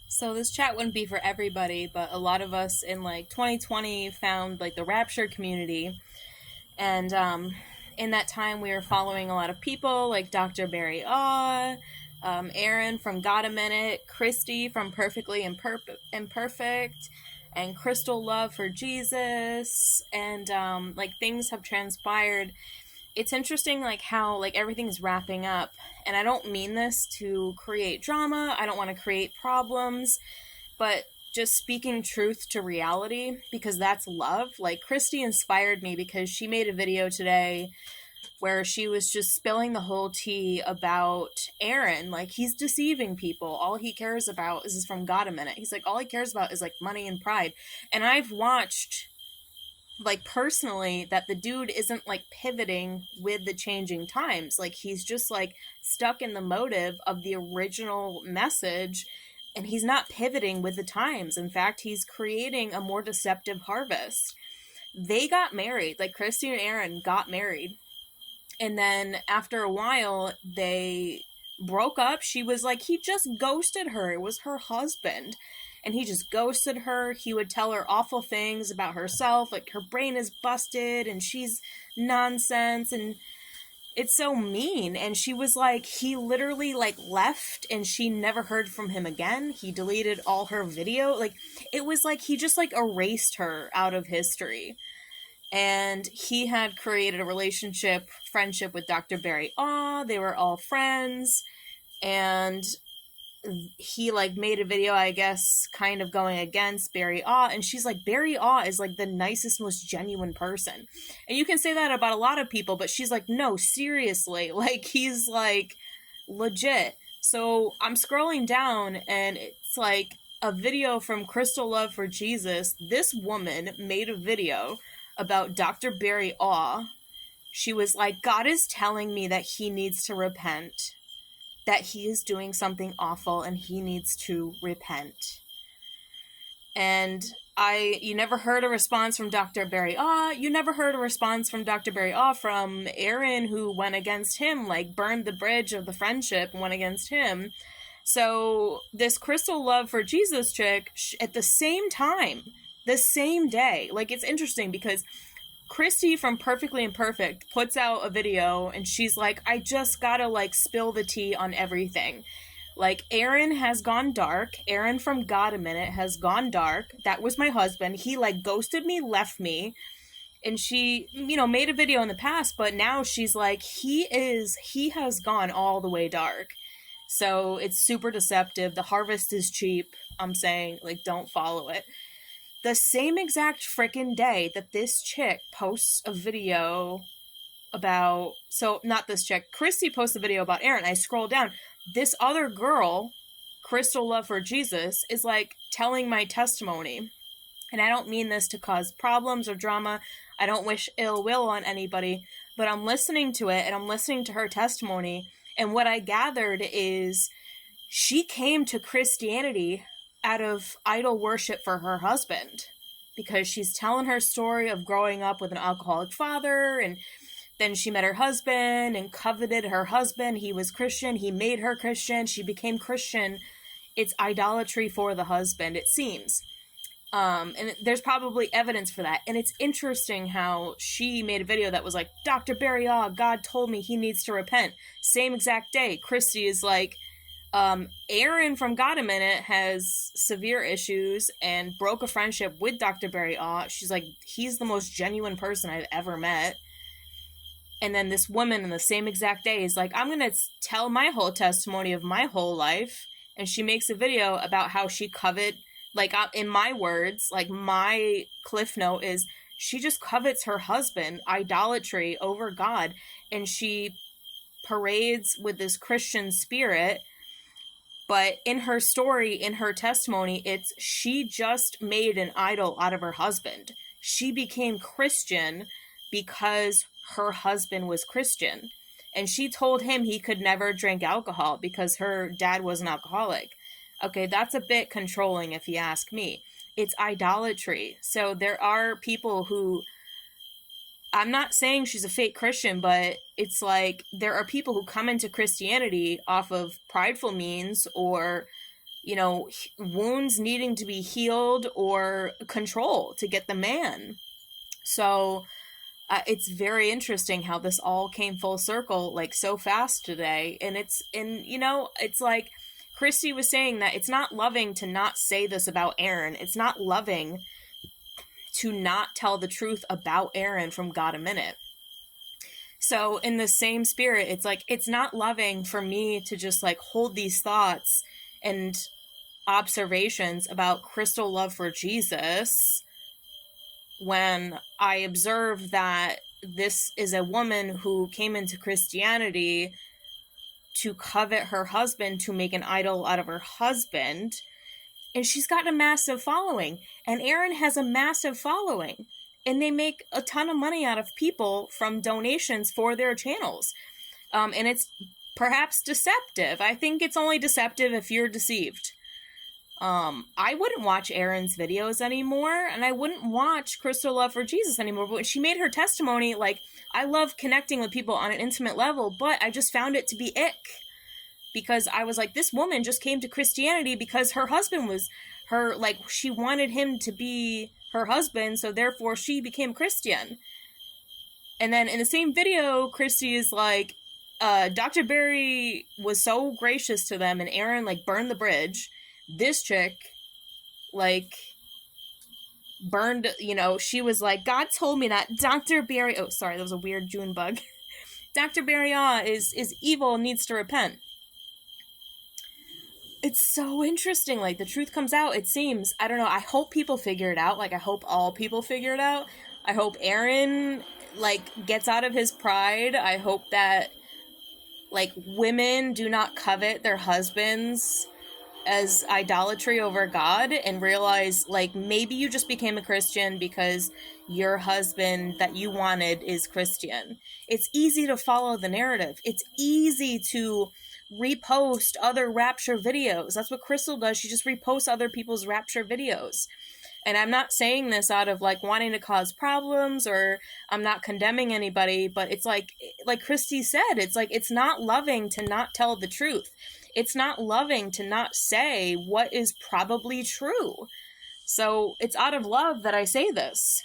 So this chat wouldn't be for everybody, but a lot of us in like 2020 found like the Rapture community, and in that time we were following a lot of people like Dr. Barry Awe, Aaron from Got a Minute, Christy from Perfectly Imperfect, and Crystal Love for Jesus, and like things have transpired. It's interesting like how like everything's wrapping up, and I don't mean this to create drama, I don't want to create problems, but just speaking truth to reality, because that's love. Like Christy inspired me because she made a video today where she was just spilling the whole tea about Aaron. Like, he's deceiving people. All he cares about is from God a Minute. He's like, all he cares about is like money and pride. And I've watched, like, personally, that the dude isn't like pivoting with the changing times. Like, he's just like stuck in the motive of the original message, and he's not pivoting with the times. In fact, he's creating a more deceptive harvest. They got married. Like, Christy and Aaron got married, and then after a while they broke up. She was like, he just ghosted her. It was her husband, and he just ghosted her. He would tell her awful things about herself, like her brain is busted and she's nonsense, and it's so mean. And she was like, he literally like left and she never heard from him again. He deleted all her video. Like, it was like he just like erased her out of history. And he had created a friendship with Dr. Barry Awe. They were all friends, and he like made a video, I guess, kind of going against Barry Awe, and she's like, Barry Awe is like the nicest, most genuine person. And you can say that about a lot of people, but she's like, no, seriously, like, he's like legit. So I'm scrolling down and it's like a video from Crystal Love for Jesus. This woman made a video about Dr. Barry Awe. She was like, God is telling me that he needs to repent, that he is doing something awful and he needs to repent. And you never heard a response from Dr. Barry Awe. You never heard a response from Dr. Barry Awe from Aaron, who went against him, like burned the bridge of the friendship and went against him. So this Crystal Love for Jesus chick, at the same time, the same day, like, it's interesting because Christy from Perfectly Imperfect puts out a video and she's like, I just gotta like spill the tea on everything. Like, Aaron has gone dark. Aaron from Got a Minute has gone dark. That was my husband. He like ghosted me, left me. And she, made a video in the past, but now she's like, he has gone all the way dark. So it's super deceptive. The harvest is cheap. I'm saying, like, don't follow it. The same exact frickin' day that this chick posts a video about, so not this chick, Christy posts a video about Aaron. I scroll down. This other girl, Crystal Love for Jesus, is like telling my testimony. And I don't mean this to cause problems or drama. I don't wish ill will on anybody, but I'm listening to it and I'm listening to her testimony. And what I gathered is she came to Christianity out of idol worship for her husband, because she's telling her story of growing up with an alcoholic father, and then she met her husband and coveted her husband. He was Christian. He made her Christian. She became Christian. It's idolatry for the husband, it seems. And there's probably evidence for that. And it's interesting how she made a video that was like, Dr. Barry Awe, God told me he needs to repent. Same exact day, Christy is like, Aaron from Got a Minute has severe issues and broke a friendship with Dr. Barry Awe. She's like, he's the most genuine person I've ever met. And then this woman in the same exact day is like, I'm going to tell my whole testimony of my whole life. And she makes a video about how she coveted, like, in my words, like, my cliff note is, she just covets her husband, idolatry over God. And she parades with this Christian spirit. But in her story, in her testimony, it's she just made an idol out of her husband. She became Christian because her husband was Christian. And she told him he could never drink alcohol because her dad was an alcoholic. Okay, that's a bit controlling if you ask me. It's idolatry. So there are people who, I'm not saying she's a fake Christian, but it's like there are people who come into Christianity off of prideful means, or, wounds needing to be healed or control to get the man. So it's very interesting how this all came full circle like so fast today. And it's like Christy was saying that it's not loving to not say this about Aaron. It's not loving to not tell the truth about Aaron from God a Minute. So in the same spirit, it's like, it's not loving for me to just like hold these thoughts and observations about Crystal love for Jesus when I observe that this is a woman who came into Christianity to covet her husband, to make an idol out of her husband. And she's got a massive following. And Aaron has a massive following. And they make a ton of money out of people from donations for their channels. And it's perhaps deceptive. I think it's only deceptive if you're deceived. I wouldn't watch Aaron's videos anymore, and I wouldn't watch Crystal Love for Jesus anymore. But when she made her testimony, like, I love connecting with people on an intimate level, but I just found it to be ick. Because I was like, this woman just came to Christianity because her husband was her, like, she wanted him to be her husband, so therefore she became Christian. And then in the same video, Christy is like, Dr. Barry was so gracious to them, and Aaron, like, burned the bridge. This chick, like, burned, she was like, God told me that Dr. Barry, oh, sorry, that was a weird June bug. Dr. Barry is evil and needs to repent. It's so interesting. Like, the truth comes out, it seems. I don't know. I hope people figure it out. Like, I hope all people figure it out. I hope Aaron, like, gets out of his pride. I hope that, like, women do not covet their husbands as idolatry over God and realize, like, maybe you just became a Christian because your husband that you wanted is Christian. It's easy to follow the narrative. It's easy to repost other Rapture videos. That's what Crystal does. She just reposts other people's Rapture videos. And I'm not saying this out of, like, wanting to cause problems, or I'm not condemning anybody, but it's like Christy said, it's like, it's not loving to not tell the truth. It's not loving to not say what is probably true. So it's out of love that I say this.